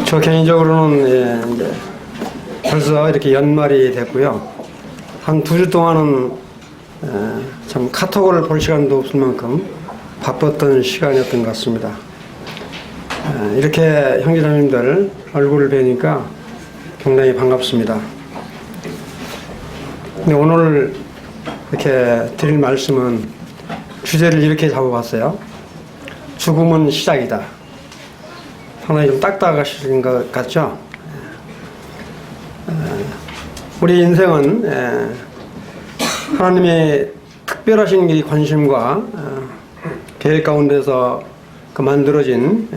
저 개인적으로는 이제 벌써 이렇게 연말이 됐고요. 한 2주 동안은 참 카톡을 볼 시간도 없을 만큼 바빴던 시간이었던 것 같습니다. 이렇게 형제자매님들 얼굴을 뵈니까 굉장히 반갑습니다. 근데 오늘 이렇게 드릴 말씀은 주제를 이렇게 잡아봤어요. 죽음은 시작이다. 상당히 좀 딱딱하신 것 같죠? 우리 인생은 하나님의 특별하신 이 관심과 계획 가운데서 그 만들어진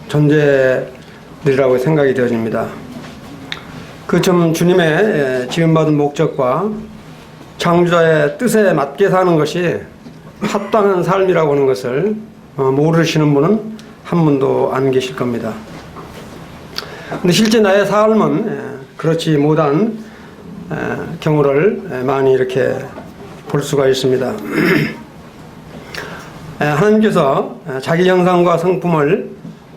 존재들이라고 생각이 되어집니다. 그 좀 주님의 지음받은 목적과 창조자의 뜻에 맞게 사는 것이 합당한 삶이라고 하는 것을 모르시는 분은 한 분도 안 계실 겁니다. 근데 실제 나의 삶은 그렇지 못한 경우를 많이 이렇게 볼 수가 있습니다. 하나님께서 자기 형상과 성품을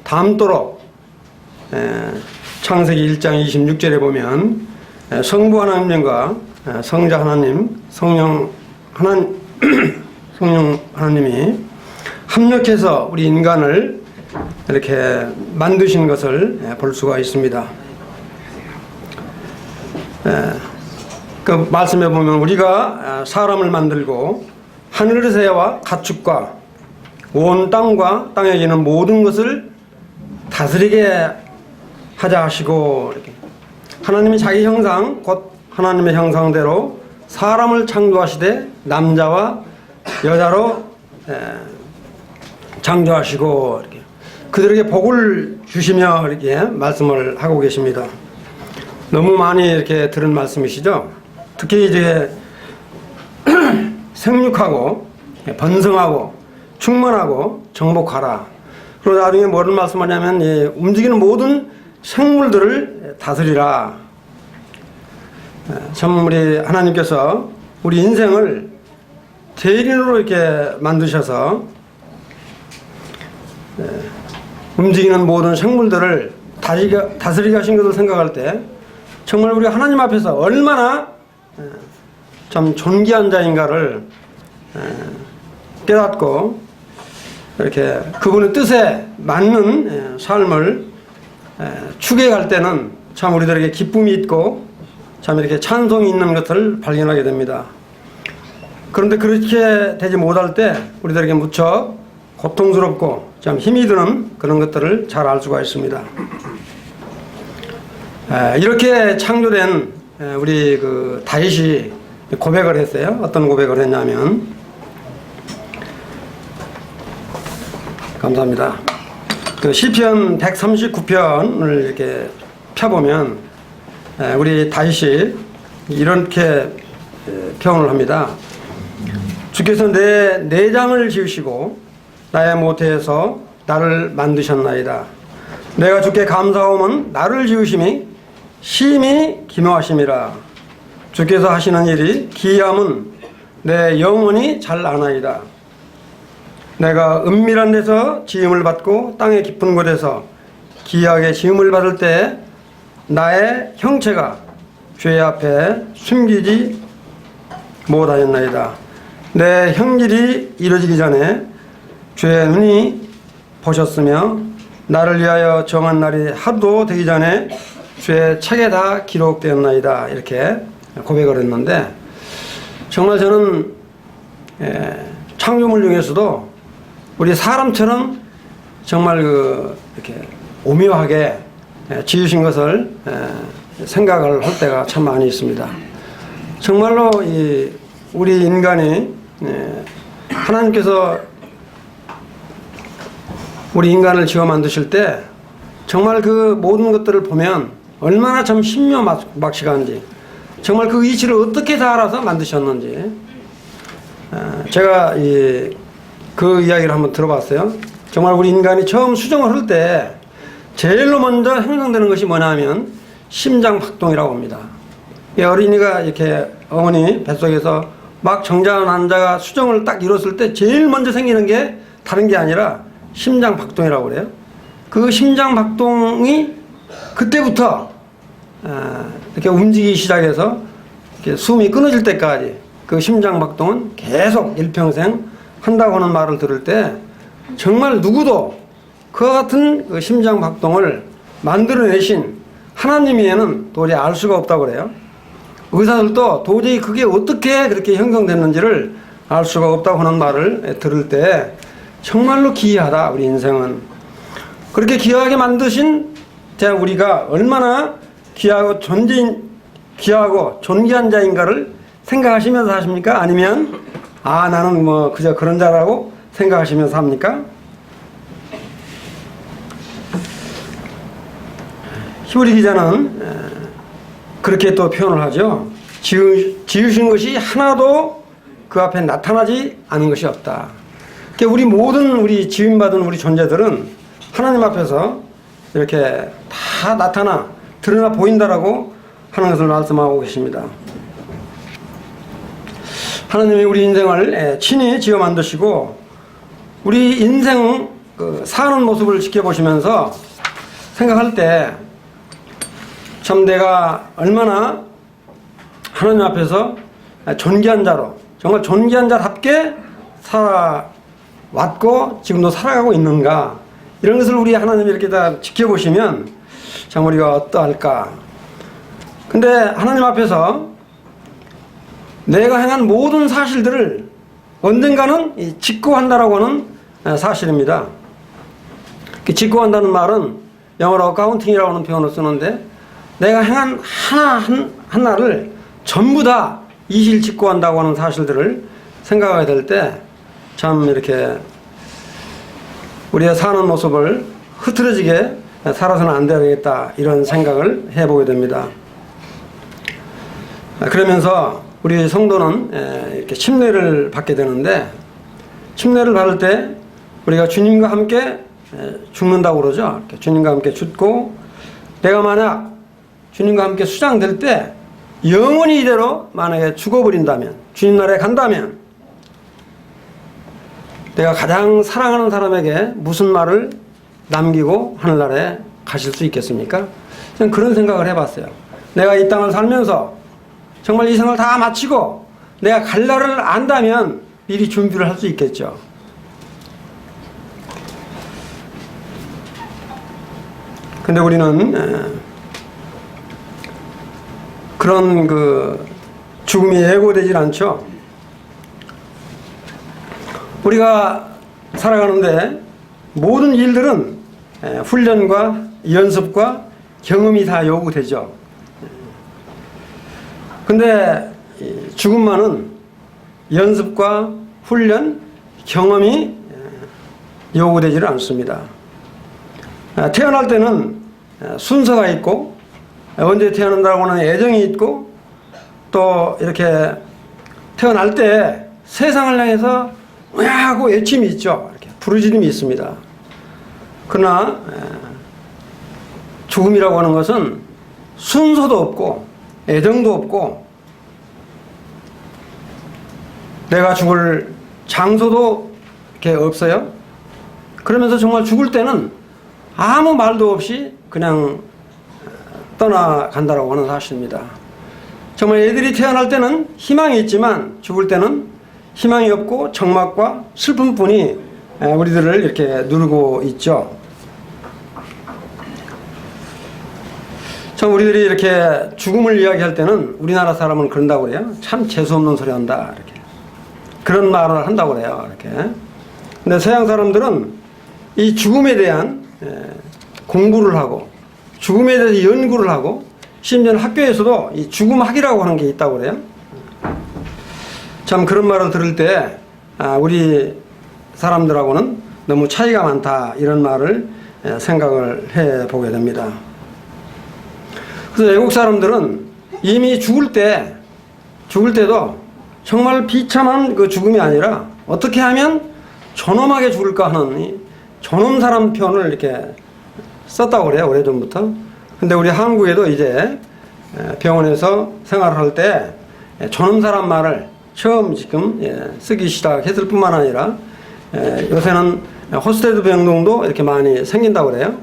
닮도록 창세기 1장 26절에 보면 성부 하나님과 성자 하나님, 성령 하나님이 합력해서 우리 인간을 이렇게 만드신 것을 볼 수가 있습니다. 그 말씀에 보면 우리가 사람을 만들고 하늘새와 가축과 온 땅과 땅에 있는 모든 것을 다스리게 하자 하시고, 이렇게 하나님이 자기 형상 곧 하나님의 형상대로 사람을 창조하시되 남자와 여자로 창조하시고 이렇게 그들에게 복을 주시며 이렇게 말씀을 하고 계십니다. 너무 많이 이렇게 들은 말씀이시죠. 특히 이제 생육하고 번성하고 충만하고 정복하라. 그리고 나중에 뭐를 말씀하냐면 움직이는 모든 생물들을 다스리라. 참 우리 하나님께서 우리 인생을 대리인으로 이렇게 만드셔서 움직이는 모든 생물들을 다스리게 하신 것을 생각할 때 정말 우리 하나님 앞에서 얼마나 참 존귀한 자인가를 깨닫고 이렇게 그분의 뜻에 맞는 삶을 추구해갈 때는 참 우리들에게 기쁨이 있고 참 이렇게 찬송이 있는 것을 발견하게 됩니다. 그런데 그렇게 되지 못할 때 우리들에게 무척 고통스럽고 참 힘이 드는 그런 것들을 잘 알 수가 있습니다. 이렇게 창조된 우리 그 다윗이 고백을 했어요. 어떤 고백을 했냐면, 감사합니다. 그 시편 139편을 이렇게 펴보면 우리 다윗이 이렇게 표현을 합니다. 주께서 내 내장을 지으시고 나의 모태에서 나를 만드셨나이다. 내가 주께 감사함은 나를 지으심이 심히 기노하심이라. 주께서 하시는 일이 기이함은 내 영혼이 잘 아나이다. 내가 은밀한 데서 지음을 받고 땅의 깊은 곳에서 기이하게 지음을 받을 때 나의 형체가 죄 앞에 숨기지 못하였나이다. 내 형질이 이루어지기 전에 죄의 눈이 보셨으며 나를 위하여 정한 날이 하루도 되기 전에 죄의 책에 다 기록되었나이다. 이렇게 고백을 했는데, 정말 저는 창조물 중에서도 우리 사람처럼 정말 이렇게 오묘하게 지으신 것을 생각을 할 때가 참 많이 있습니다. 정말로 우리 인간이 하나님께서 우리 인간을 지어 만드실 때 정말 그 모든 것들을 보면 얼마나 참 신묘막시한지, 정말 그 이치를 어떻게 다 알아서 만드셨는지 제가 그 이야기를 한번 들어봤어요. 정말 우리 인간이 처음 수정을 할 때 제일로 먼저 형성되는 것이 뭐냐면 심장박동이라고 합니다. 어린이가 이렇게 어머니 뱃속에서 막 정자한 자가 수정을 딱 이뤘을 때 제일 먼저 생기는 게 다른 게 아니라 심장박동이라고 그래요. 그 심장박동이 그때부터 이렇게 움직이기 시작해서 이렇게 숨이 끊어질 때까지 그 심장박동은 계속 일평생 한다고 하는 말을 들을 때 정말 누구도 그와 같은 그 심장박동을 만들어내신 하나님에는 도저히 알 수가 없다고 그래요. 의사들도 도저히 그게 어떻게 그렇게 형성됐는지를 알 수가 없다고 하는 말을 들을 때 정말로 기이하다, 우리 인생은. 그렇게 기이하게 만드신 우리가 얼마나 귀하고 존귀한 자인가를 생각하시면서 하십니까? 아니면 나는 뭐 그저 그런 자라고 생각하시면서 합니까? 히브리 기자는 그렇게 또 표현을 하죠. 지으신 것이 하나도 그 앞에 나타나지 않은 것이 없다. 그러니까 우리 지음받은 우리 존재들은 하나님 앞에서 이렇게 다 나타나 드러나 보인다라고 하는 것을 말씀하고 계십니다. 하나님이 우리 인생을 친히 지어 만드시고 우리 인생 사는 모습을 지켜보시면서 생각할 때 참 내가 얼마나 하나님 앞에서 존귀한 자로, 정말 존귀한 자답게 살아왔고 지금도 살아가고 있는가, 이런 것을 우리 하나님이 이렇게 다 지켜보시면 참 우리가 어떠할까. 근데 하나님 앞에서 내가 행한 모든 사실들을 언젠가는 직고한다라고 하는 사실입니다. 직고한다는 말은 영어로 어카운팅이라고 하는 표현을 쓰는데, 내가 행한 하나를 전부 다 이실직고한다고 하는 사실들을 생각하게 될 때 참 이렇게 우리가 사는 모습을 흐트러지게 살아서는 안 되겠다, 이런 생각을 해보게 됩니다. 그러면서 우리 성도는 이렇게 침례를 받게 되는데, 침례를 받을 때 우리가 주님과 함께 죽는다고 그러죠. 주님과 함께 죽고, 내가 만약 주님과 함께 수장될 때 영원히 이대로 만약에 죽어버린다면, 주님 나라에 간다면 내가 가장 사랑하는 사람에게 무슨 말을 남기고 하늘나라에 가실 수 있겠습니까? 저는 그런 생각을 해봤어요. 내가 이 땅을 살면서 정말 이 생을 다 마치고 내가 갈 날을 안다면 미리 준비를 할 수 있겠죠. 근데 우리는 그런 죽음이 예고되질 않죠. 우리가 살아가는데 모든 일들은 훈련과 연습과 경험이 다 요구되죠. 근데 죽음만은 연습과 훈련, 경험이 요구되지를 않습니다. 태어날 때는 순서가 있고, 언제 태어난다고 하는 애정이 있고, 또 이렇게 태어날 때 세상을 향해서 하고 애침이 있죠. 이렇게 부르짖음이 있습니다. 그러나 죽음이라고 하는 것은 순서도 없고 애정도 없고, 내가 죽을 장소도 이렇게 없어요. 그러면서 정말 죽을 때는 아무 말도 없이 그냥 떠나간다라고 하는 사실입니다. 정말 애들이 태어날 때는 희망이 있지만 죽을 때는 희망이 없고 적막과 슬픔뿐이 우리들을 이렇게 누르고 있죠. 참 우리들이 이렇게 죽음을 이야기할 때는 우리나라 사람은 그런다고 그래요. 참 재수없는 소리 한다, 이렇게 그런 말을 한다고 그래요. 이렇게. 근데 서양 사람들은 이 죽음에 대한 공부를 하고, 죽음에 대해서 연구를 하고, 심지어 학교에서도 이 죽음학이라고 하는 게 있다고 그래요. 참 그런 말을 들을 때 우리 사람들하고는 너무 차이가 많다, 이런 말을 생각을 해보게 됩니다. 그래서 외국 사람들은 이미 죽을 때도 정말 비참한 그 죽음이 아니라 어떻게 하면 존엄하게 죽을까 하는 이 존엄 사람 표현을 이렇게 썼다고 그래요, 오래전부터. 근데 우리 한국에도 이제 병원에서 생활을 할 때 존엄 사람 말을 처음 지금 쓰기 시작했을 뿐만 아니라 요새는 호스테드 병동도 이렇게 많이 생긴다고 그래요.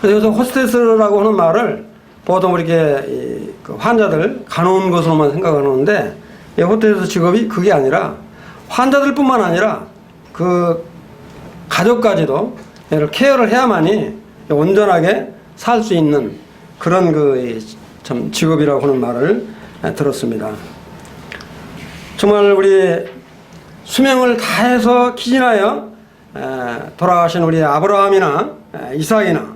그래서 여기서 호스테스라고 하는 말을 보통 이렇게 그 환자들 가놓은 것으로만 생각하는데, 이 호스테스 직업이 그게 아니라 환자들뿐만 아니라 그 가족까지도 케어를 해야만이 온전하게 살 수 있는 그런 참 직업이라고 하는 말을 들었습니다. 정말 우리 수명을 다해서 기진하여 돌아가신 우리 아브라함이나 이삭이나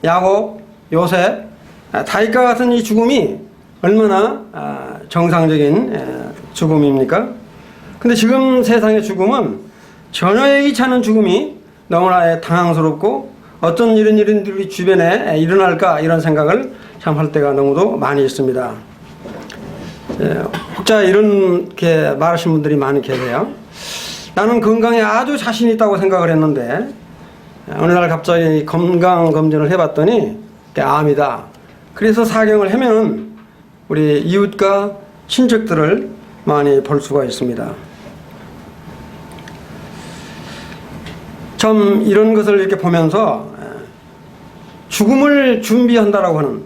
야곱, 요셉, 다윗과 같은 이 죽음이 얼마나 정상적인 죽음입니까? 근데 지금 세상의 죽음은 전혀 예기치 않은 죽음이 너무나 당황스럽고 어떤 이런 일들이 주변에 일어날까 이런 생각을 참 할 때가 너무도 많이 있습니다. 혹자 이렇게 말하신 분들이 많이 계세요. 나는 건강에 아주 자신 있다고 생각을 했는데 어느 날 갑자기 건강 검진을 해봤더니 암이다. 그래서 사경을 하면 우리 이웃과 친척들을 많이 볼 수가 있습니다. 참 이런 것을 이렇게 보면서 죽음을 준비한다라고 하는,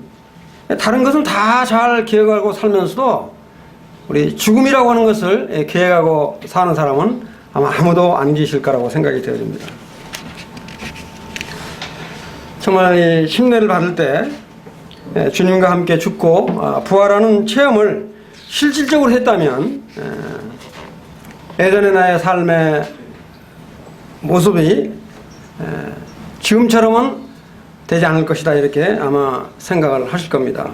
다른 것은 다 잘 기억하고 살면서도 우리 죽음이라고 하는 것을 계획하고 사는 사람은 아마 아무도 안 계실 거라고 생각이 되어집니다. 정말 이 심례를 받을 때 주님과 함께 죽고 부활하는 체험을 실질적으로 했다면 예전의 나의 삶의 모습이 지금처럼은 되지 않을 것이다, 이렇게 아마 생각을 하실 겁니다.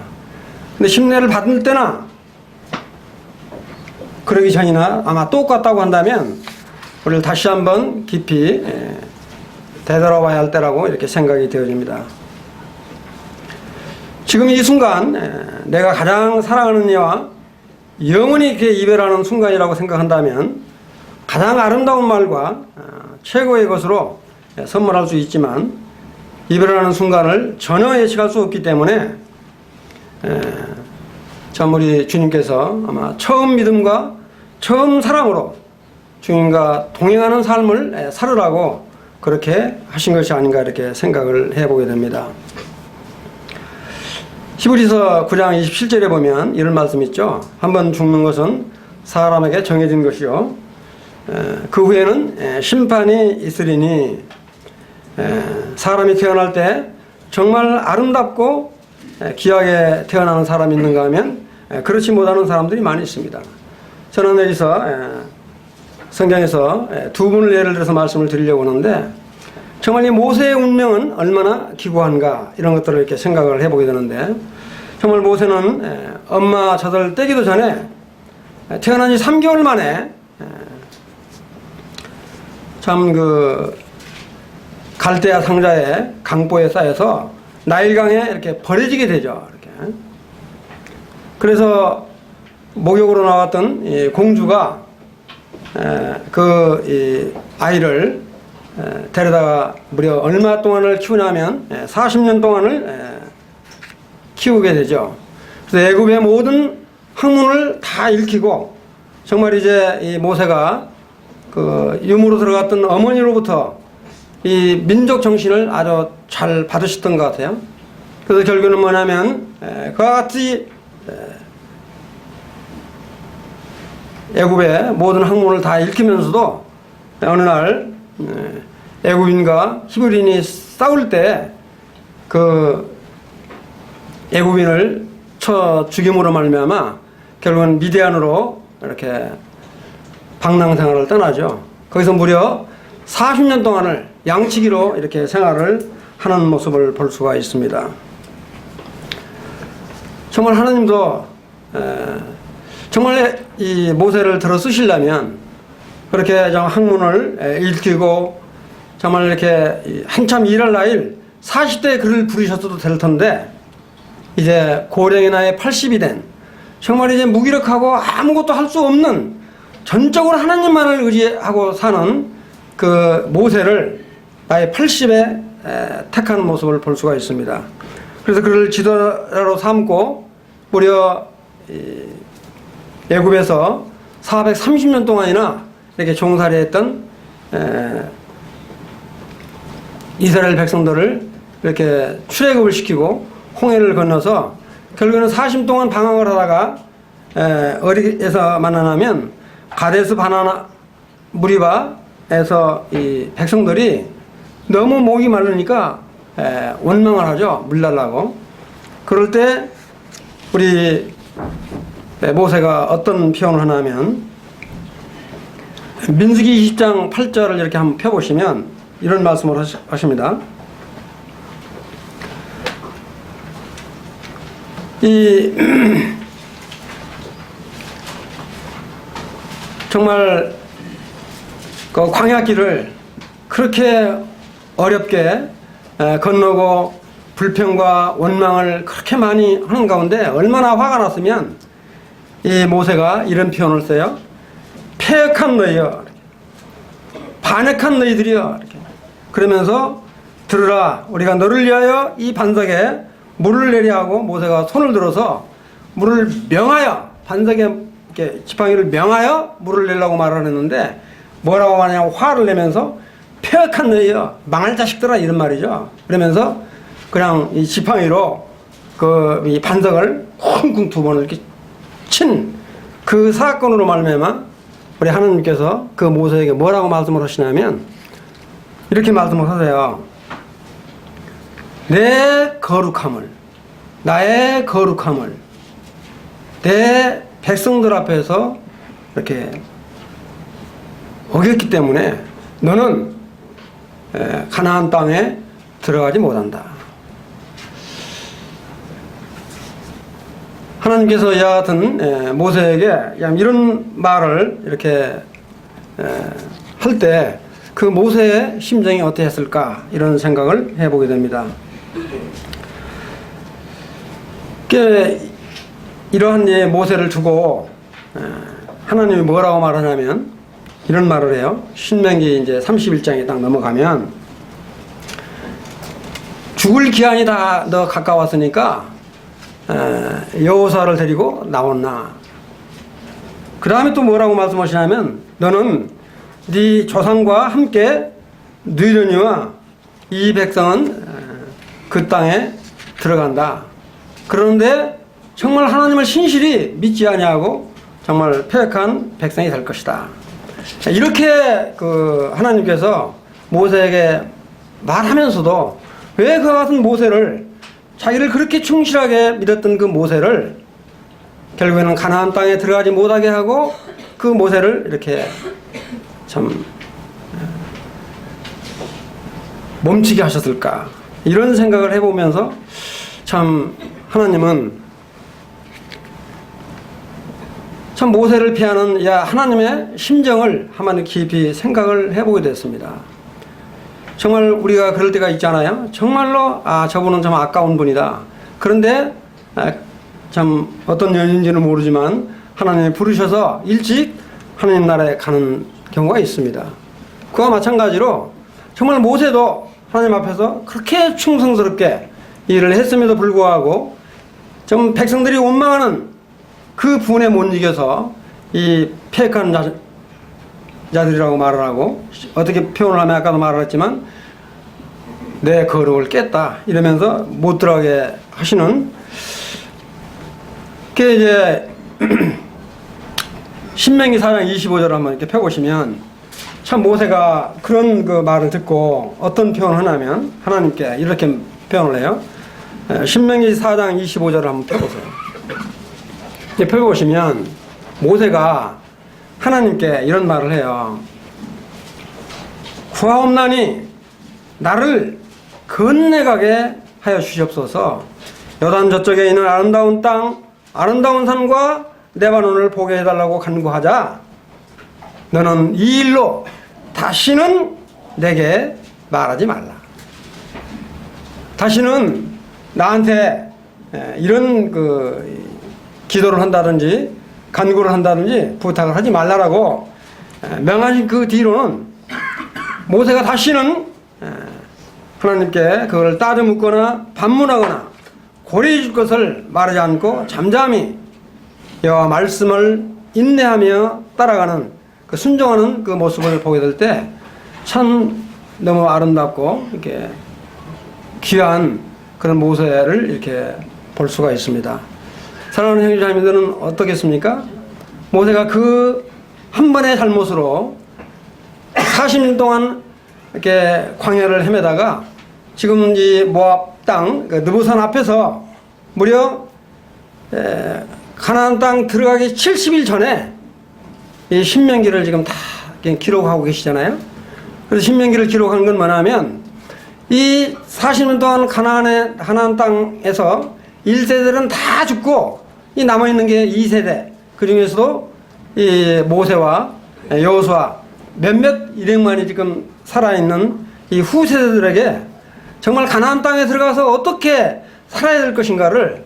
근데 심례를 받을 때나 그러기 전이나 아마 똑같다고 한다면 우리를 다시 한번 깊이 되돌아봐야 할 때라고 이렇게 생각이 되어집니다. 지금 이 순간 내가 가장 사랑하는 이와 영원히 이렇게 이별하는 순간이라고 생각한다면 가장 아름다운 말과 최고의 것으로 선물할 수 있지만, 이별하는 순간을 전혀 예측할 수 없기 때문에 참 우리 주님께서 아마 처음 믿음과 처음 사랑으로 주님과 동행하는 삶을 살으라고 그렇게 하신 것이 아닌가 이렇게 생각을 해보게 됩니다. 히브리서 9장 27절에 보면 이런 말씀 있죠. 한번 죽는 것은 사람에게 정해진 것이요 그 후에는 심판이 있으리니, 사람이 태어날 때 정말 아름답고 귀하게 태어나는 사람이 있는가 하면 그렇지 못하는 사람들이 많이 있습니다. 저는 여기서 성경에서 두 분을 예를 들어서 말씀을 드리려고 하는데, 정말 이 모세의 운명은 얼마나 기구한가 이런 것들을 이렇게 생각을 해보게 되는데, 정말 모세는 엄마 젖을 떼기도 전에 태어난 지 3개월 만에 참 갈대아 상자에 강보에 쌓여서 나일강에 이렇게 버려지게 되죠. 이렇게. 그래서 목욕으로 나왔던 이 공주가 이 아이를 데려다가 무려 얼마 동안을 키우냐면 40년 동안을 키우게 되죠. 그래서 애굽의 모든 학문을 다 읽히고, 정말 이제 이 모세가 유무로 들어갔던 어머니로부터 이 민족 정신을 아주 잘 받으셨던 것 같아요. 그래서 결국은 뭐냐면 그와 같이 애굽의 모든 학문을 다 읽히면서도 어느 날 애굽인과 히브리인이 싸울 때 애굽인을 쳐 죽임으로 말미암아 결국은 미디안으로 이렇게 방랑생활을 떠나죠. 거기서 무려 40년 동안을 양치기로 이렇게 생활을 하는 모습을 볼 수가 있습니다. 정말 하나님도 정말 이 모세를 들어 쓰시려면 그렇게 좀 학문을 읽히고 정말 이렇게 한참 일할 나이를 40대에 글을 부르셨어도 될 텐데, 이제 고령의 나이 80이 된 정말 이제 무기력하고 아무것도 할 수 없는 전적으로 하나님만을 의지하고 사는 그 모세를 나이 80에 택한 모습을 볼 수가 있습니다. 그래서 그를 지도자로 삼고 무려 애굽에서 430년 동안이나 이렇게 종살이했던 이스라엘 백성들을 이렇게 출애굽을 시키고 홍해를 건너서 결국에는 40 동안 방황을 하다가 어디에서 만나냐면 가데스 바나나 무리바에서 이 백성들이 너무 목이 마르니까 원망을 하죠. 물 달라고. 그럴 때 우리 모세가 어떤 표현을 하냐면 민수기 20장 8절을 이렇게 한번 펴보시면 이런 말씀을 하십니다. 정말 그 광야길을 그렇게 어렵게 건너고 불평과 원망을 그렇게 많이 하는 가운데 얼마나 화가 났으면 이 모세가 이런 표현을 써요. 패역한 너희여, 반역한 너희들이여, 이렇게. 그러면서 들으라, 우리가 너를 위하여 이 반석에 물을 내려 하고 모세가 손을 들어서 물을 명하여, 반석에 이렇게 지팡이를 명하여 물을 내려고 말을 했는데 뭐라고 하냐고 화를 내면서 패역한 너희여, 망할 자식들아, 이런 말이죠. 그러면서 그냥 이 지팡이로 이 반석을 쿵쿵 두 번을 이렇게 친 그 사건으로 말미암아 우리 하나님께서 그 모세에게 뭐라고 말씀을 하시냐면 이렇게 말씀을 하세요. 내 거룩함을, 나의 거룩함을 내 백성들 앞에서 이렇게 어겼기 때문에 너는 가나안 땅에 들어가지 못한다. 하나님께서 이와 같은 모세에게 이런 말을 이렇게 할 때 그 모세의 심정이 어떠했을까 이런 생각을 해보게 됩니다. 이러한 모세를 두고 하나님이 뭐라고 말하냐면 이런 말을 해요. 신명기 이제 31장에 딱 넘어가면 죽을 기한이 다 너 가까웠으니까 여호수아를 데리고 나왔나. 그 다음에 또 뭐라고 말씀하시냐면 너는 네 조상과 함께 누이려니와 이 백성은 그 땅에 들어간다. 그런데 정말 하나님을 신실히 믿지 아니하고 정말 패역한 백성이 될 것이다. 이렇게 하나님께서 모세에게 말하면서도 왜 그와 같은 모세를, 자기를 그렇게 충실하게 믿었던 그 모세를 결국에는 가나안 땅에 들어가지 못하게 하고 그 모세를 이렇게 참 멈추게 하셨을까, 이런 생각을 해보면서 참 하나님은 참 모세를 피하는 하나님의 심정을 한번 깊이 생각을 해보게 됐습니다. 정말 우리가 그럴 때가 있잖아요. 정말로 저분은 참 아까운 분이다. 그런데 참 어떤 연인지는 모르지만 하나님이 부르셔서 일찍 하나님 나라에 가는 경우가 있습니다. 그와 마찬가지로 정말 모세도 하나님 앞에서 그렇게 충성스럽게 일을 했음에도 불구하고 좀 백성들이 원망하는 그 분에 못 이겨서 이 패역한 자들이라고 말을 하고, 어떻게 표현을 하면 아까도 말을 했지만 내 거룩을 깼다 이러면서 못 들어가게 하시는 그 이제 신명기 4장 25절을 한번 이렇게 펴보시면 참 모세가 그런 그 말을 듣고 어떤 표현을 하냐면 하나님께 이렇게 표현을 해요. 신명기 4장 25절을 한번 펴보세요. 이렇게 펴보시면 모세가 하나님께 이런 말을 해요. 구하옵나니 나를 건너가게 하여 주시옵소서. 요단 저쪽에 있는 아름다운 땅, 아름다운 산과 레바논을 보게 해달라고 간구하자. 너는 이 일로 다시는 내게 말하지 말라. 다시는 나한테 이런 기도를 한다든지 간구를 한다든지 부탁을 하지 말라라고 명하신 그 뒤로는 모세가 다시는 하나님께 그걸 따져 묻거나 반문하거나 고려해 줄 것을 말하지 않고 잠잠히 여호와 말씀을 인내하며 따라가는 그 순종하는 그 모습을 보게 될 때 참 너무 아름답고 이렇게 귀한 그런 모세를 이렇게 볼 수가 있습니다. 사랑하는 형제자매들은 어떻겠습니까? 모세가 그 한 번의 잘못으로 40년 동안 이렇게 광야를 헤매다가 지금 이 모압 땅 느보산 앞에서 무려 가나안 땅 들어가기 70일 전에 이 신명기를 지금 다 기록하고 계시잖아요. 그래서 신명기를 기록한 건 뭐냐면 이 40년 동안 가나안 땅에서 1세대들은 다 죽고 이 남아있는 게 2세대, 그 중에서도 이 모세와 여호수아 몇몇 일행만이 지금 살아있는 이 후세대들에게 정말 가나안 땅에 들어가서 어떻게 살아야 될 것인가를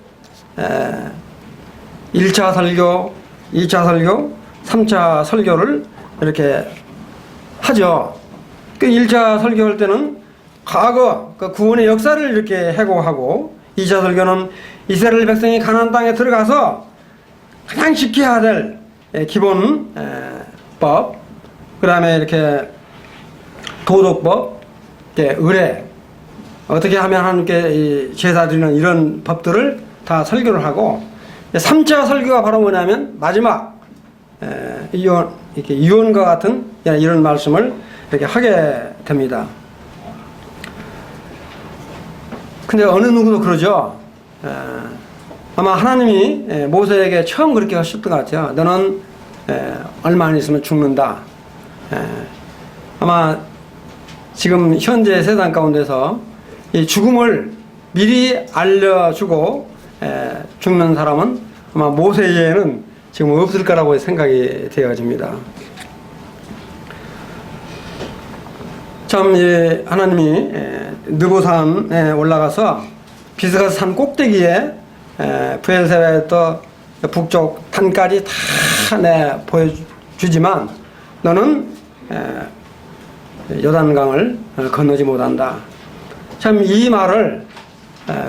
1차 설교, 2차 설교, 3차 설교를 이렇게 하죠. 그 1차 설교할 때는 과거 그 구원의 역사를 이렇게 해고하고, 2차 설교는 이스라엘 백성이 가나안 땅에 들어가서 가장 지켜야 될 기본 법, 그 다음에 이렇게 도덕법, 의례, 어떻게 하면 하나님께 제사 드리는 이런 법들을 다 설교를 하고, 3차 설교가 바로 뭐냐면 마지막 유언과 같은 이런 말씀을 이렇게 하게 됩니다. 근데 어느 누구도 그러죠. 아마 하나님이 모세에게 처음 그렇게 하셨던 것 같아요. 너는 얼마 안 있으면 죽는다. 아마 지금 현재 세상 가운데서 이 죽음을 미리 알려주고 죽는 사람은 아마 모세 외에는 지금 없을 거라고 생각이 되어집니다. 참 하나님이 느보산에 올라가서 비스가 산 꼭대기에 브엘세바부터 북쪽 단까지 다 보여주지만 너는 요단강을 건너지 못한다. 참 이 말을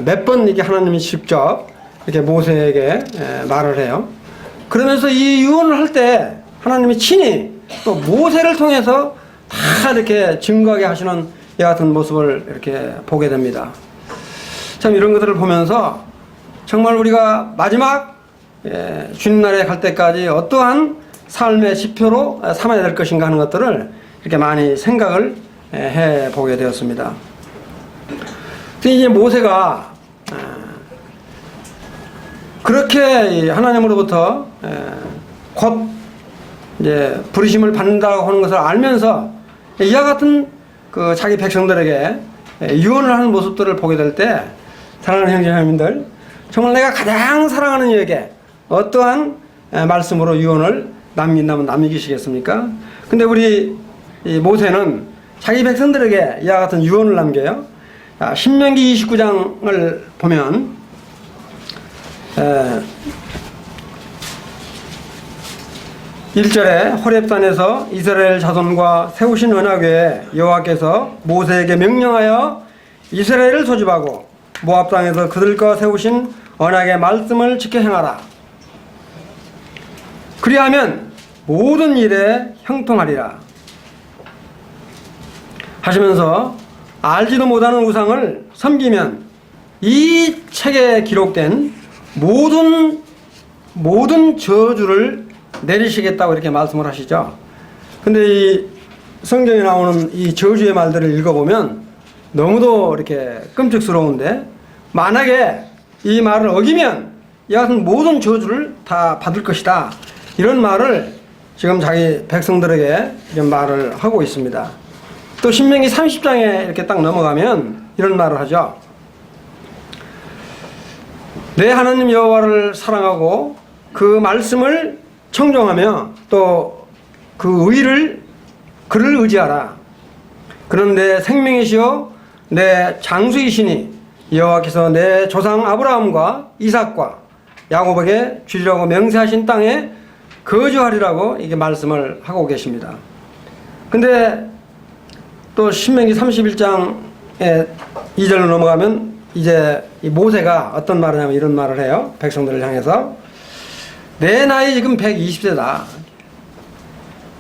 몇 번 이렇게 하나님이 직접 이렇게 모세에게 말을 해요. 그러면서 이 유언을 할 때 하나님이 친히 또 모세를 통해서 다 이렇게 증거하게 하시는 이 같은 모습을 이렇게 보게 됩니다. 참 이런 것들을 보면서 정말 우리가 마지막 주님 나라에 갈 때까지 어떠한 삶의 지표로 삼아야 될 것인가 하는 것들을 이렇게 많이 생각을 해 보게 되었습니다. 이제 모세가 그렇게 하나님으로부터 곧 이제 부르심을 받는다고 하는 것을 알면서 이와 같은 그 자기 백성들에게 유언을 하는 모습들을 보게 될 때, 사랑하는 형제자매님들, 정말 내가 가장 사랑하는 이에게 어떠한 말씀으로 유언을 남긴다면 남기시겠습니까? 근데 우리 모세는 자기 백성들에게 이와 같은 유언을 남겨요. 신명기 29장을 보면 1절에 호렙산에서 이스라엘 자손과 세우신 언약궤에 여호와께서 모세에게 명령하여 이스라엘을 소집하고 모압 땅에서 그들과 세우신 언약의 말씀을 지켜 행하라. 그리하면 모든 일에 형통하리라 하시면서 알지도 못하는 우상을 섬기면 이 책에 기록된 모든 저주를 내리시겠다고 이렇게 말씀을 하시죠. 근데 이 성경에 나오는 이 저주의 말들을 읽어보면 너무도 이렇게 끔찍스러운데, 만약에 이 말을 어기면 이 같은 모든 저주를 다 받을 것이다, 이런 말을 지금 자기 백성들에게 지금 말을 하고 있습니다. 또 신명기 30장에 이렇게 딱 넘어가면 이런 말을 하죠. 내 하나님 여호와를 사랑하고 그 말씀을 청종하며 또 그 그를 의지하라. 그는 내 생명이시요 내 장수이시니 여호와께서 내 조상 아브라함과 이삭과 야곱에게 주리라고 맹세하신 땅에 거주하리라고 이게 말씀을 하고 계십니다. 근데 또 신명기 31장에 2절로 넘어가면 이제 이 모세가 어떤 말을 하냐면 이런 말을 해요. 백성들을 향해서 내 나이 지금 120세다.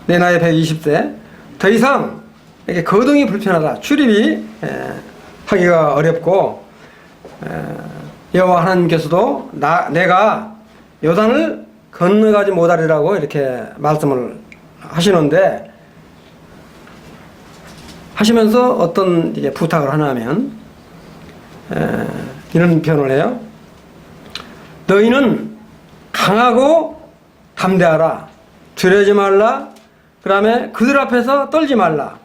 내 나이 120세. 더 이상 이렇게 거동이 불편하다. 출입이 하기가 어렵고 여호와 하나님께서도 내가 요단을 건너가지 못하리라고 이렇게 말씀을 하시는데, 하시면서 어떤 이제 부탁을 하냐면 이런 표현을 해요. 너희는 강하고 담대하라. 두려워하지 말라. 그 다음에 그들 앞에서 떨지 말라.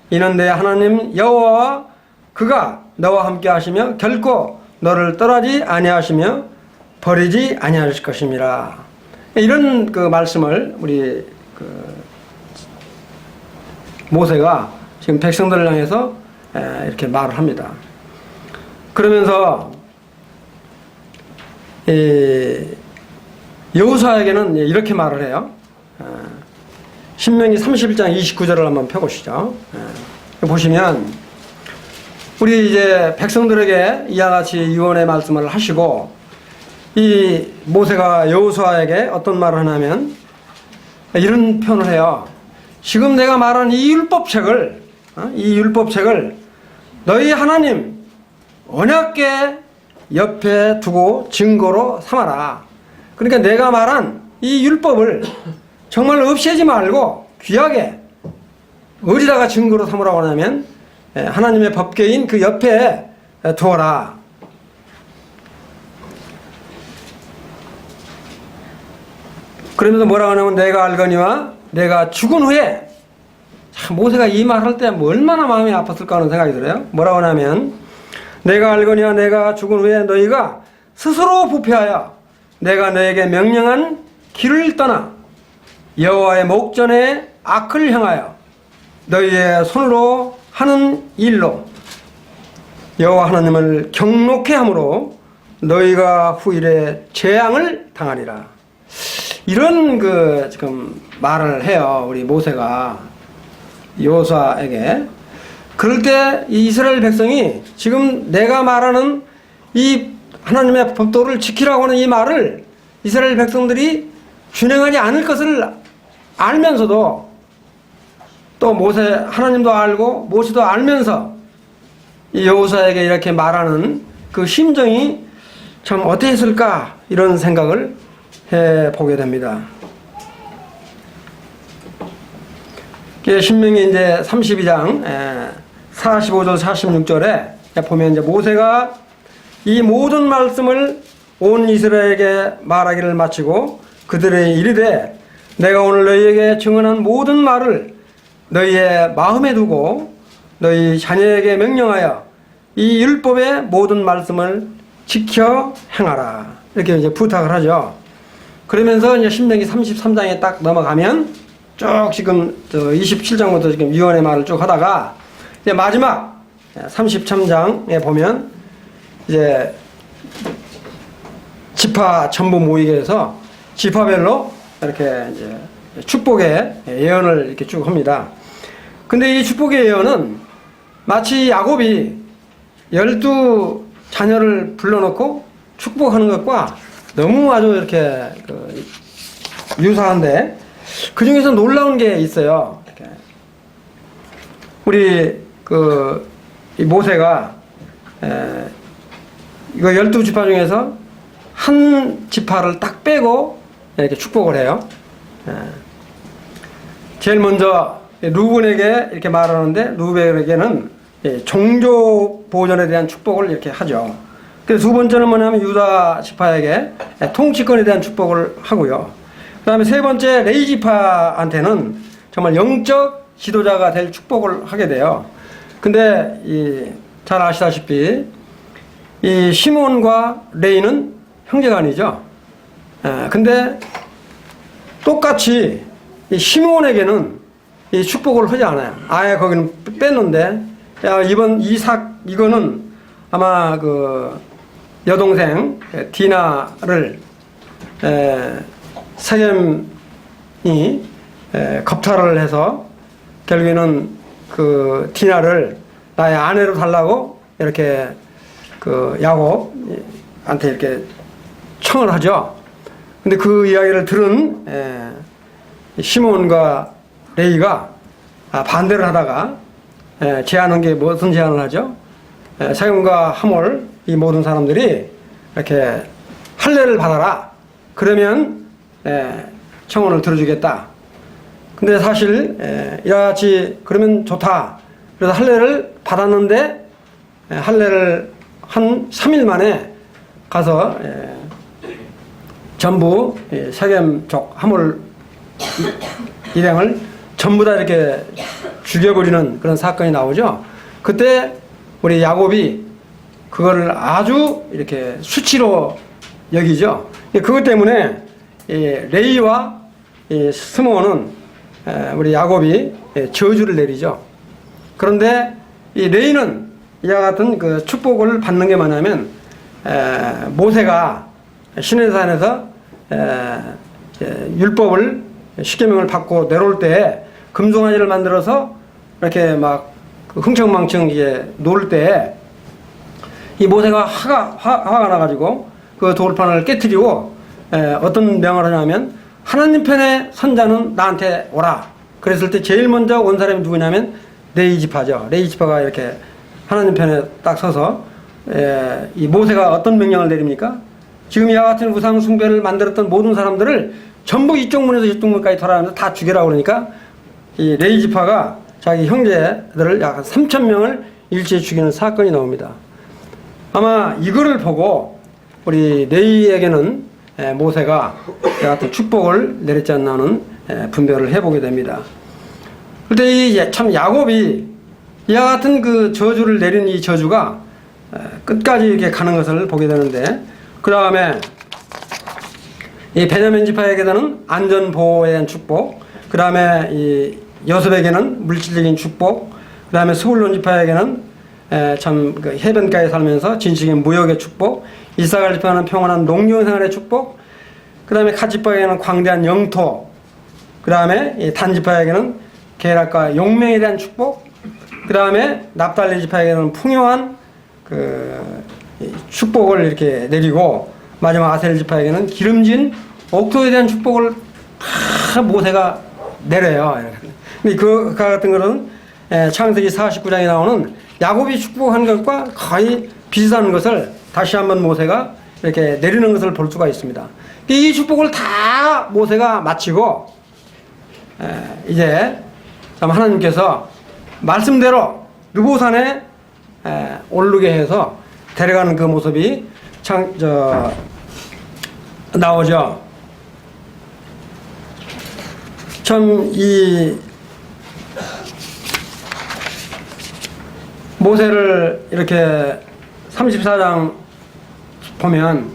이는 내 하나님 여호와와 그가 너와 함께 하시며 결코 너를 떠나지 아니하시며 버리지 아니하실 것임이라. 이런 그 말씀을 우리 그 모세가 지금 백성들을 향해서 이렇게 말을 합니다. 그러면서 여호수아에게는 이렇게 말을 해요. 신명기 31장 29절을 한번 펴보시죠. 보시면 우리 이제 백성들에게 이와 같이 유언의 말씀을 하시고, 이 모세가 여호수아에게 어떤 말을 하냐면 이런 표현을 해요. 지금 내가 말한 이 율법책을 너희 하나님 언약궤 옆에 두고 증거로 삼아라. 그러니까 내가 말한 이 율법을 정말 없애지 말고 귀하게 어디다가 증거로 삼으라고 하냐면 하나님의 법궤인 그 옆에 두어라. 그러면서 뭐라고 하냐면 내가 알거니와 내가 죽은 후에, 참 모세가 이 말 할 때 얼마나 마음이 아팠을까 하는 생각이 들어요. 뭐라고 하냐면 내가 알거니와 내가 죽은 후에 너희가 스스로 부패하여 내가 너에게 명령한 길을 떠나 여호와의 목전에 악을 향하여 너희의 손으로 하는 일로 여호와 하나님을 경록해 함으로 너희가 후일에 재앙을 당하리라. 이런 그 지금 말을 해요. 우리 모세가 여호수아에게. 그럴 때 이 이스라엘 백성이 지금 내가 말하는 이 하나님의 법도를 지키라고 하는 이 말을 이스라엘 백성들이 준행하지 않을 것을 알면서도, 또 모세 하나님도 알고 모세도 알면서 이 여호수아에게 이렇게 말하는 그 심정이 참 어땠을까, 이런 생각을 해보게 됩니다. 신명기 이제 32장 45절 46절에 보면 이제 모세가 이 모든 말씀을 온 이스라엘에게 말하기를 마치고 그들의 이르되 내가 오늘 너희에게 증언한 모든 말을 너희의 마음에 두고 너희 자녀에게 명령하여 이 율법의 모든 말씀을 지켜 행하라. 이렇게 이제 부탁을 하죠. 그러면서 이제 신명기 33장에 딱 넘어가면 쭉 지금 27장부터 지금 유언의 말을 쭉 하다가 이제 마지막 33장에 보면 이제 지파 전부 모이게 해서 지파별로 이렇게 이제 축복의 예언을 이렇게 쭉 합니다. 근데 이 축복의 예언은 마치 야곱이 12 자녀를 불러놓고 축복하는 것과 너무 아주 이렇게 유사한데, 그 중에서 놀라운 게 있어요. 이렇게. 우리 이 모세가 이거 12지파 중에서 한 지파를 딱 빼고 이렇게 축복을 해요. 제일 먼저 루벤에게 이렇게 말하는데, 루벤에게는 종교 보존에 대한 축복을 이렇게 하죠. 그래서 두 번째는 뭐냐면 유다 지파에게 통치권에 대한 축복을 하고요. 그 다음에 세 번째 레위 지파한테는 정말 영적 지도자가 될 축복을 하게 돼요. 근데 잘 아시다시피 이 시몬과 레위는 형제간이죠. 근데 똑같이 이 시몬에게는 이 축복을 하지 않아요. 아예 거기는 뺐는데, 이거는 아마 여동생 디나를 세겜이 겁탈을 해서 결국에는 디나를 나의 아내로 달라고 이렇게 야곱한테 이렇게 청을 하죠. 근데 그 이야기를 들은 시몬과 레위가 반대를 하다가 제안한 게 무슨 제안을 하죠? 세겜과 하몰 이 모든 사람들이 이렇게 할례를 받아라. 그러면 청혼을 들어주겠다. 근데 사실 이와 같이 그러면 좋다. 그래서 할례를 받았는데 할례를 한 3일 만에 가서 전부 세겜족 하몰 일행을 전부 다 이렇게 죽여버리는 그런 사건이 나오죠. 그때 우리 야곱이 그거를 아주 이렇게 수치로 여기죠. 그것 때문에 레이와 스므온은 우리 야곱이 저주를 내리죠. 그런데 이 레이는 이와 같은 그 축복을 받는 게 뭐냐면 모세가 시내산에서 율법을 십계명을 받고 내려올 때 금송아지를 만들어서 이렇게 막 흥청망청 이제 놀 때 이 모세가 화가 나가지고 그 돌판을 깨뜨리고 어떤 명을 하냐면 하나님 편의 선자는 나한테 오라. 그랬을 때 제일 먼저 온 사람이 누구냐면 레위 지파죠. 레위 지파가 이렇게 하나님 편에 딱 서서 이 모세가 어떤 명령을 내립니까? 지금 이와 같은 우상 숭배를 만들었던 모든 사람들을 전부 이쪽 문에서 이쪽 문까지 돌아가면서 다 죽여라 그러니까 이 레위 지파가 자기 형제들을 약 3,000명을 일제히 죽이는 사건이 나옵니다. 아마 이거를 보고 우리 레위에게는 모세가 이와 같은 축복을 내렸지 않나 하는 분별을 해보게 됩니다. 그런데 이 참 야곱이 이와 같은 그 저주를 내린 이 저주가 끝까지 이렇게 가는 것을 보게 되는데 그 다음에 이 베냐민 지파에게는 안전 보호에 대한 축복, 그 다음에 이 여섭에게는 물질적인 축복, 그 다음에 스불론 지파에게는 참 그 해변가에 살면서 진실적인 무역의 축복, 이사갈 지파는 평안한 농경 생활의 축복, 그 다음에 갓 지파에게는 광대한 영토, 그 다음에 단 지파에게는 계략과 용맹에 대한 축복, 그 다음에 납달리 지파에게는 풍요한 그 축복을 이렇게 내리고 마지막 아셀 지파에게는 기름진 옥토에 대한 축복을 다 모세가 내려요. 근데 그 같은 것은 창세기 49장에 나오는 야곱이 축복한 것과 거의 비슷한 것을 다시 한번 모세가 이렇게 내리는 것을 볼 수가 있습니다. 이 축복을 다 모세가 마치고 이제 하나님께서 말씀대로 느보산에 오르게 해서 데려가는 그 모습이 나오죠. 참 이 모세를 이렇게 34장 보면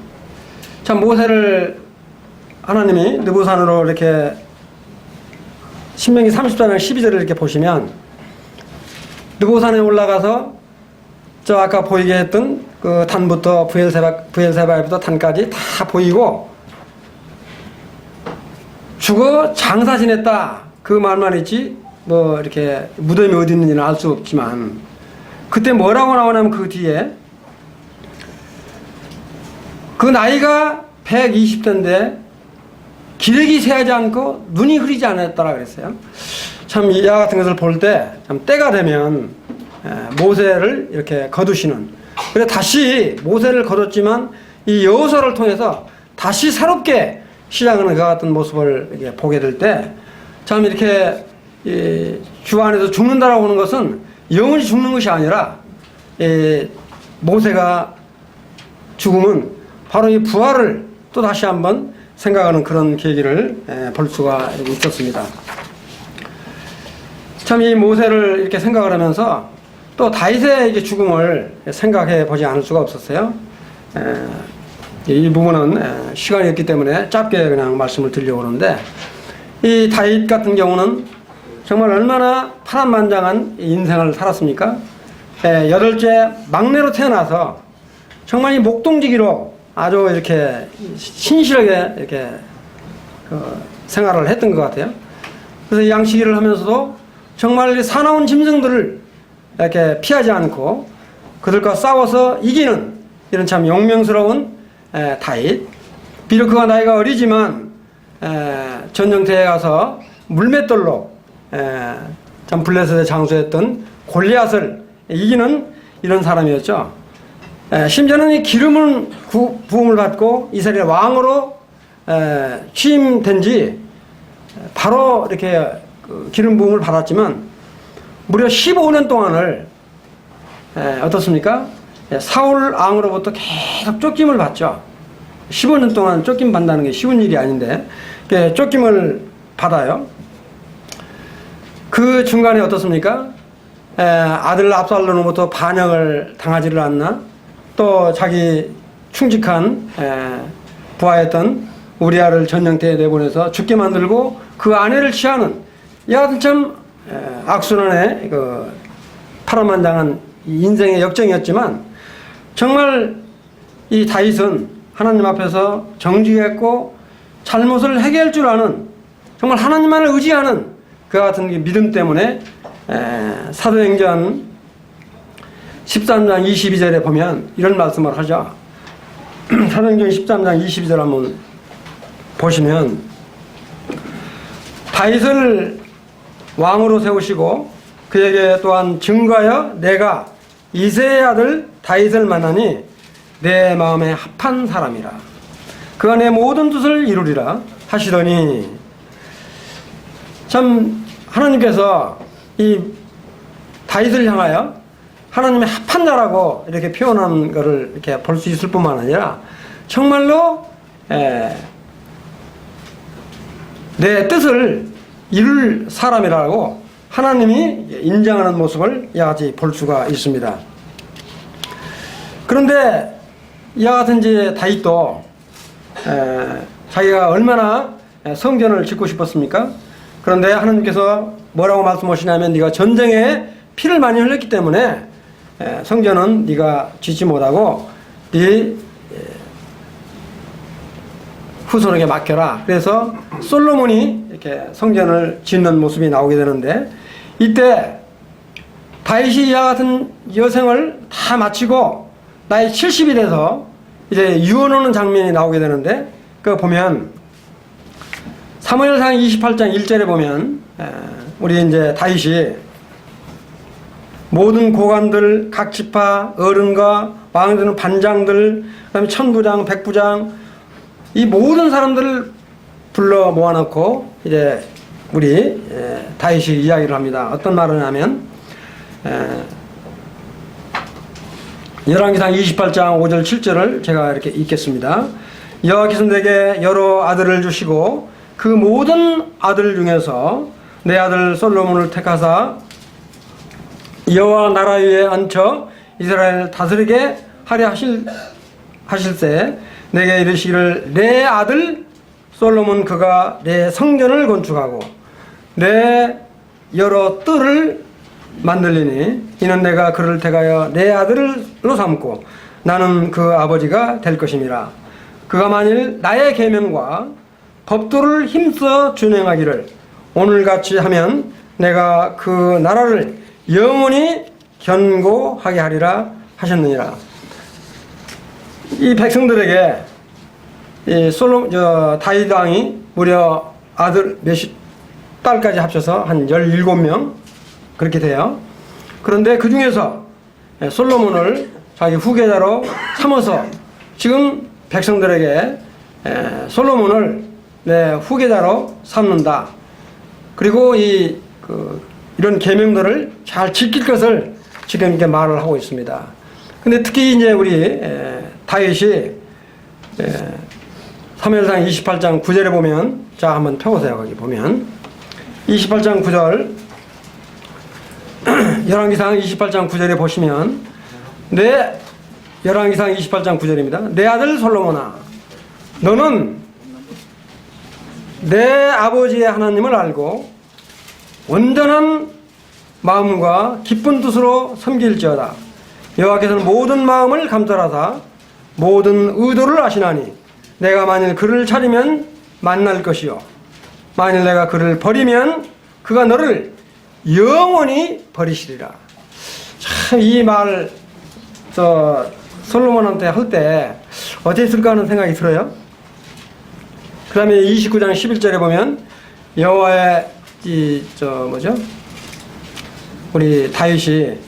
참 모세를 하나님이 느보산으로 이렇게 신명기 34장 12절을 이렇게 보시면 느보산에 올라가서 저 아까 보이게 했던 그 단부터 부엘세바부터 단까지 다 보이고 죽어 장사 지냈다 그 말만 있지 뭐 이렇게 무덤이 어디 있는지는 알 수 없지만 그때 뭐라고 나오냐면 그 뒤에 그 나이가 120대인데 기력이 새하지 않고 눈이 흐리지 않았더라 그랬어요. 참 이와 같은 것을 볼 때 참 때가 되면 모세를 이렇게 거두시는, 그래 다시 모세를 거뒀지만 이 여호수아를 통해서 다시 새롭게 시작하는 그 같은 모습을 이렇게 보게 될 때 참 이렇게 주 안에서 죽는다라고 하는 것은 영원히 죽는 것이 아니라 모세가 죽음은 바로 이 부활을 또 다시 한번 생각하는 그런 계기를 볼 수가 있었습니다. 참 이 모세를 이렇게 생각을 하면서 또 다윗의 이제 죽음을 생각해 보지 않을 수가 없었어요. 이 부분은 시간이 없기 때문에 짧게 그냥 말씀을 드리려고 하는데 이 다윗 같은 경우는 정말 얼마나 파란만장한 인생을 살았습니까? 8째 막내로 태어나서 정말 이 목동지기로 아주 이렇게 신실하게 이렇게 생활을 했던 것 같아요. 그래서 이 양치기를 하면서도 정말 사나운 짐승들을 이렇게 피하지 않고 그들과 싸워서 이기는 이런 참 용맹스러운 다윗. 비록 그가 나이가 어리지만 전쟁터에 가서 물맷돌로 참 블레셋에 장수했던 골리앗을 이기는 이런 사람이었죠. 심지어는 이 기름을 부음을 받고 이스라엘 왕으로 취임된 지 바로 이렇게 기름 부음을 받았지만 무려 15년 동안을 어떻습니까? 사울 왕으로부터 계속 쫓김을 받죠. 15년 동안 쫓김 받는다는 게 쉬운 일이 아닌데 쫓김을 받아요. 그 중간에 어떻습니까? 아들 압살롬으로부터 반역을 당하지를 않나? 또 자기 충직한 부하였던 우리아를 전쟁터에 내보내서 죽게 만들고 그 아내를 취하는 여하튼 참 악순환의 그 파란만장한 인생의 역정이었지만 정말 이 다윗은 하나님 앞에서 정직했고 잘못을 해결할 줄 아는 정말 하나님만을 의지하는 그와 같은 믿음 때문에 사도행전 13장 22절에 보면 이런 말씀을 하죠. 사도행전 13장 22절 한번 보시면 다윗을 왕으로 세우시고 그에게 또한 증거하여 내가 이새의 아들 다윗을 만나니 내 마음에 합한 사람이라 그가 내 모든 뜻을 이루리라 하시더니 참 하나님께서 이 다윗을 향하여 하나님의 합한 자라고 이렇게 표현한 것을 이렇게 볼 수 있을 뿐만 아니라 정말로 내 뜻을 이룰 사람이라고 하나님이 인정하는 모습을 이와 같이 볼 수가 있습니다. 그런데 이와 같은 이제 다윗도 자기가 얼마나 성전을 짓고 싶었습니까? 그런데 하나님께서 뭐라고 말씀하시냐면 네가 전쟁에 피를 많이 흘렸기 때문에 성전은 네가 짓지 못하고 네 후손에게 맡겨라. 그래서 솔로몬이 이렇게 성전을 짓는 모습이 나오게 되는데 이때 다윗이 이와 같은 여생을 다 마치고 나이 70이 돼서 이제 유언하는 장면이 나오게 되는데 그거 보면 사무엘상 28장 1절에 보면 우리 이제 다윗이 모든 고관들 각 지파 어른과 왕들은 반장들 그다음에 천부장 백부장 이 모든 사람들을 불러 모아놓고 이제 우리 다윗이 이야기를 합니다. 어떤 말을 하면 열왕기상 28장 5절 7절을 제가 이렇게 읽겠습니다. 여호와께서 내게 여러 아들을 주시고 그 모든 아들 중에서 내 아들 솔로몬을 택하사 여호와 나라 위에 앉혀 이스라엘을 다스리게 하려 하실세 내게 이르시기를 내 아들 솔로몬 그가 내 성전을 건축하고 내 여러 뜰을 만들리니 이는 내가 그를 택하여 내 아들로 삼고 나는 그 아버지가 될 것임이라. 그가 만일 나의 계명과 법도를 힘써 준행하기를 오늘같이 하면 내가 그 나라를 영원히 견고하게 하리라 하셨느니라. 이 백성들에게 이 다윗 왕이 무려 아들 몇십 딸까지 합쳐서 한 17명 그렇게 돼요. 그런데 그 중에서 솔로몬을 자기 후계자로 삼아서 지금 백성들에게 솔로몬을 내 후계자로 삼는다. 그리고 이런 계명들을 잘 지킬 것을 지금 이렇게 말을 하고 있습니다. 근데 특히 이제 우리 다윗이 사무엘상 28장 9절에 보면 자 한번 펴보세요. 거기 보면 28장 9절 열왕기상 28장 9절에 보시면 열왕기상 28장 9절입니다. 내 아들 솔로몬아 너는 내 아버지의 하나님을 알고 온전한 마음과 기쁜 뜻으로 섬길지어다. 여호와께서는 모든 마음을 감찰하사 모든 의도를 아시나니 내가 만일 그를 차리면 만날 것이요 만일 내가 그를 버리면 그가 너를 영원히 버리시리라. 참 이 말 솔로몬한테 할 때 어땠을까 하는 생각이 들어요. 그 다음에 29장 11절에 보면 여호와의 우리 다윗이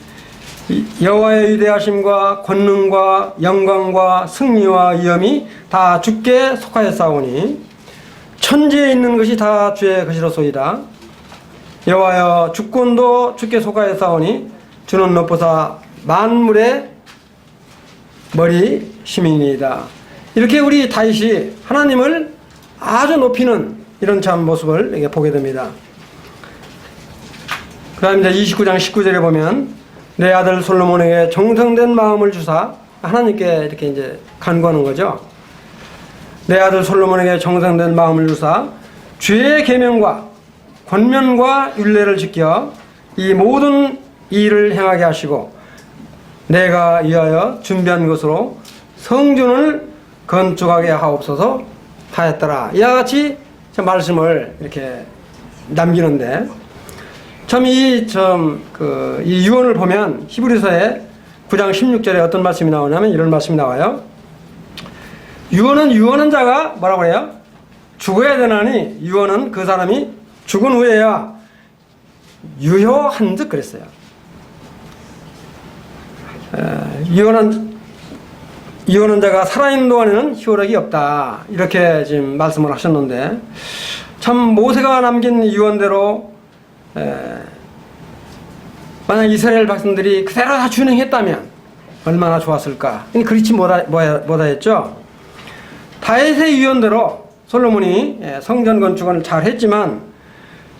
여호와의 위대하심과 권능과 영광과 승리와 위엄이 다 주께 속하였사오니 천지에 있는 것이 다 주의 것이로소이다. 여호와여 주권도 주께 속하였사오니 주는 높으사 만물의 머리 시민이다. 이렇게 우리 다윗이 하나님을 아주 높이는 이런 참 모습을 보게 됩니다. 그 다음 이제 29장 19절에 보면 내 아들 솔로몬에게 정성된 마음을 주사, 하나님께 이렇게 이제 간구하는 거죠. 내 아들 솔로몬에게 정성된 마음을 주사 주의 계명과 권면과 율례를 지켜 이 모든 일을 행하게 하시고 내가 위하여 준비한 것으로 성전을 건축하게 하옵소서 하였더라. 이와 같이 말씀을 이렇게 남기는데, 참 이 유언을 보면 히브리서의 9장 16절에 어떤 말씀이 나오냐면 이런 말씀이 나와요. 유언은 유언한 자가 뭐라고 해요? 죽어야 되나니 유언은 그 사람이 죽은 후에야 유효한 듯 그랬어요. 유언한 자가 살아있는 동안에는 효력이 없다. 이렇게 지금 말씀을 하셨는데, 참 모세가 남긴 유언대로 만약 이스라엘 백성들이 그대로 다 준행했다면 얼마나 좋았을까. 그렇지 못하였죠. 다윗의 유언대로 솔로몬이 성전 건축을 잘 했지만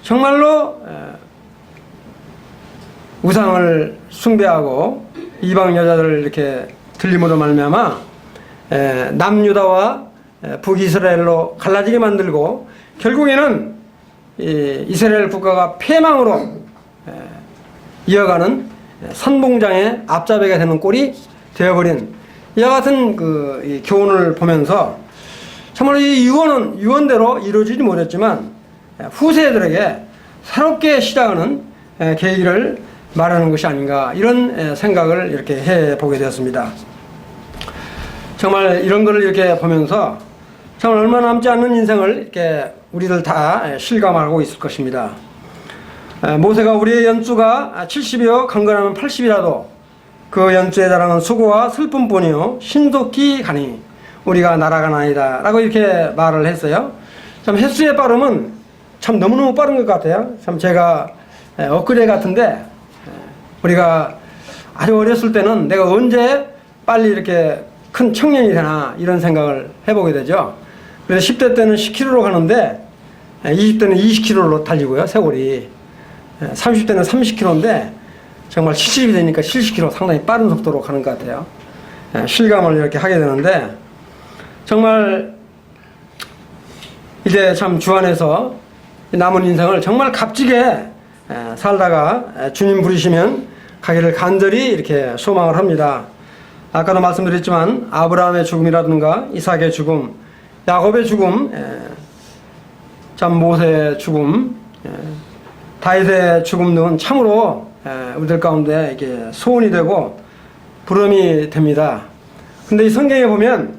정말로 우상을 숭배하고 이방 여자들을 이렇게 들림으로 말미암아 남유다와 북이스라엘로 갈라지게 만들고 결국에는 이스라엘 국가가 패망으로 이어가는 선봉장의 앞잡이가 되는 꼴이 되어버린 이와 같은 이 교훈을 보면서 정말 이 유언대로 이루어지지 못했지만 후세들에게 새롭게 시작하는 계기를 말하는 것이 아닌가, 이런 생각을 이렇게 해보게 되었습니다. 정말 이런 것을 이렇게 보면서 정말 얼마 남지 않는 인생을 이렇게 우리들 다 실감하고 있을 것입니다. 모세가 우리의 연수가 70이요 강건하면 80이라도 그 연수에 달하는 수고와 슬픔뿐이요 신속히 가니 우리가 날아가나이다 라고 이렇게 말을 했어요. 참 횟수의 빠름은 참 너무너무 빠른 것 같아요. 참 제가 엊그제 같은데 우리가 아주 어렸을 때는 내가 언제 빨리 이렇게 큰 청년이 되나 이런 생각을 해보게 되죠. 그래서 10대 때는 10km로 가는데 20대는 20km로 달리고요, 세월이. 30대는 30km인데 정말 70이 되니까 70km, 상당히 빠른 속도로 가는 것 같아요. 실감을 이렇게 하게 되는데, 정말 이제 참 주 안에서 남은 인생을 정말 값지게 살다가 주님 부르시면 가기를 간절히 이렇게 소망을 합니다. 아까도 말씀드렸지만 아브라함의 죽음이라든가 이삭의 죽음, 야곱의 죽음, 참 모세의 죽음, 다윗의 죽음 등은 참으로 우리들 가운데 이게 소원이 되고 부름이 됩니다. 근데 이 성경에 보면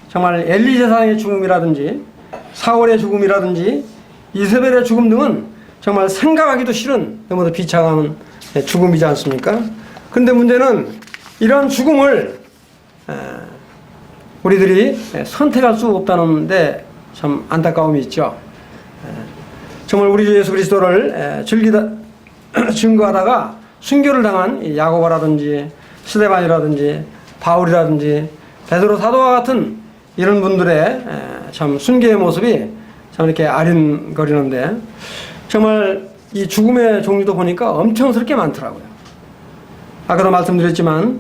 정말 엘리 제사장의 죽음이라든지 사울의 죽음이라든지 이세벨의 죽음 등은 정말 생각하기도 싫은 너무도 비참한 죽음이지 않습니까? 근데 문제는 이러한 죽음을 우리들이 선택할 수 없다는 데 참 안타까움이 있죠. 정말 우리 주 예수 그리스도를 증거하다가 순교를 당한 야고보라든지 스데반이라든지 바울이라든지 베드로 사도와 같은 이런 분들의 참 순교의 모습이 참 이렇게 아른거리는데, 정말 이 죽음의 종류도 보니까 엄청스럽게 많더라고요. 아까도 말씀드렸지만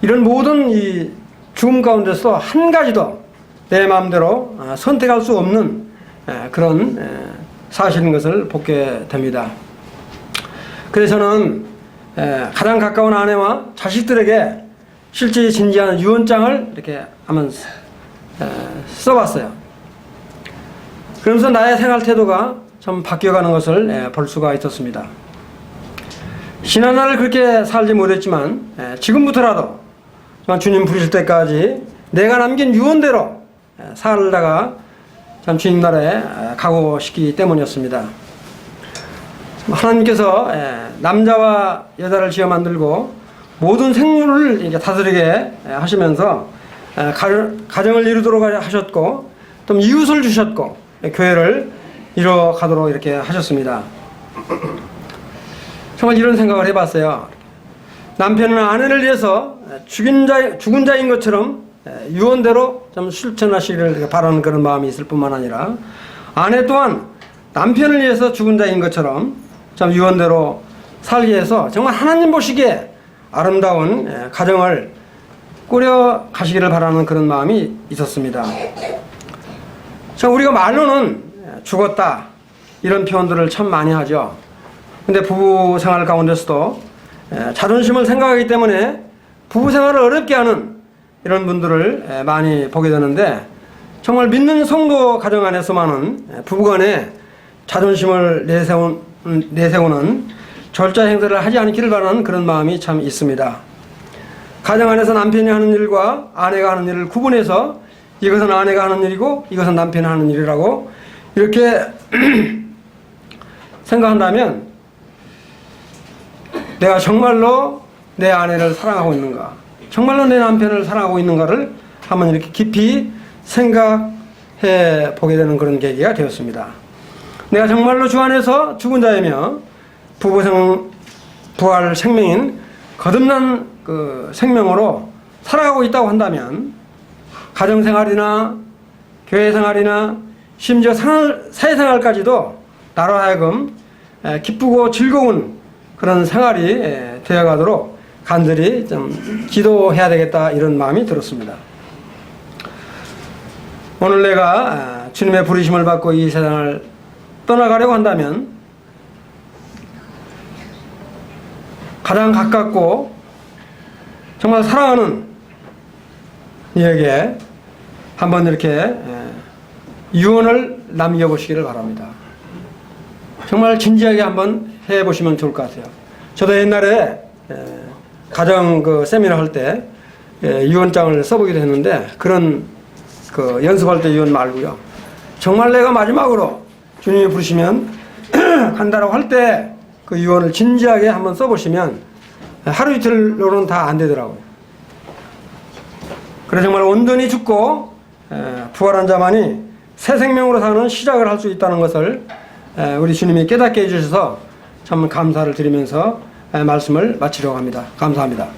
이런 모든 이 죽음 가운데서 한 가지도 내 마음대로 선택할 수 없는 그런 사실인 것을 보게 됩니다. 그래서 저는 가장 가까운 아내와 자식들에게 실제 진지한 유언장을 이렇게 한번 써봤어요. 그러면서 나의 생활 태도가 좀 바뀌어가는 것을 볼 수가 있었습니다. 신앙생활을 그렇게 살지 못했지만 지금부터라도 주님 부르실 때까지 내가 남긴 유언대로 살다가 참 주님 나라에 가고 싶기 때문이었습니다. 하나님께서 남자와 여자를 지어 만들고 모든 생물을 이렇게 다스리게 하시면서 가정을 이루도록 하셨고 또 이웃을 주셨고 교회를 이뤄가도록 이렇게 하셨습니다. 정말 이런 생각을 해봤어요. 남편은 아내를 위해서 죽은 자인 것처럼 유언대로 좀 실천하시기를 바라는 그런 마음이 있을 뿐만 아니라 아내 또한 남편을 위해서 죽은 자인 것처럼 참 유언대로 살기 위해서 정말 하나님 보시기에 아름다운 가정을 꾸려 가시기를 바라는 그런 마음이 있었습니다. 참 우리가 말로는 죽었다 이런 표현들을 참 많이 하죠. 근데 부부 생활 가운데서도 자존심을 생각하기 때문에 부부 생활을 어렵게 하는 이런 분들을 많이 보게 되는데 정말 믿는 성도 가정 안에서만은 부부간에 자존심을 내세우는 절자 행세를 하지 않기를 바라는 그런 마음이 참 있습니다. 가정 안에서 남편이 하는 일과 아내가 하는 일을 구분해서 이것은 아내가 하는 일이고 이것은 남편이 하는 일이라고 이렇게 생각한다면 내가 정말로 내 아내를 사랑하고 있는가, 정말로 내 남편을 사랑하고 있는가를 한번 이렇게 깊이 생각해 보게 되는 그런 계기가 되었습니다. 내가 정말로 주 안에서 죽은 자이며 부활 생명인 거듭난 그 생명으로 살아가고 있다고 한다면 가정생활이나 교회생활이나 심지어 사회생활까지도 나로 하여금 기쁘고 즐거운 그런 생활이 되어가도록 간절히 좀 기도해야 되겠다 이런 마음이 들었습니다. 오늘 내가 주님의 부르심을 받고 이 세상을 떠나가려고 한다면 가장 가깝고 정말 사랑하는 이에게 한번 이렇게 유언을 남겨보시기를 바랍니다. 정말 진지하게 한번 해보시면 좋을 것 같아요. 저도 옛날에 가정 그 세미나 할 때 유언장을 써보기도 했는데 그런 그 연습할 때 유언 말고요. 정말 내가 마지막으로 주님이 부르시면 간다라고 할 때 그 유언을 진지하게 한번 써보시면 하루 이틀로는 다 안 되더라고요. 그래서 정말 온전히 죽고 부활한 자만이 새 생명으로 사는 시작을 할 수 있다는 것을 우리 주님이 깨닫게 해주셔서 참 감사를 드리면서 말씀을 마치려고 합니다. 감사합니다.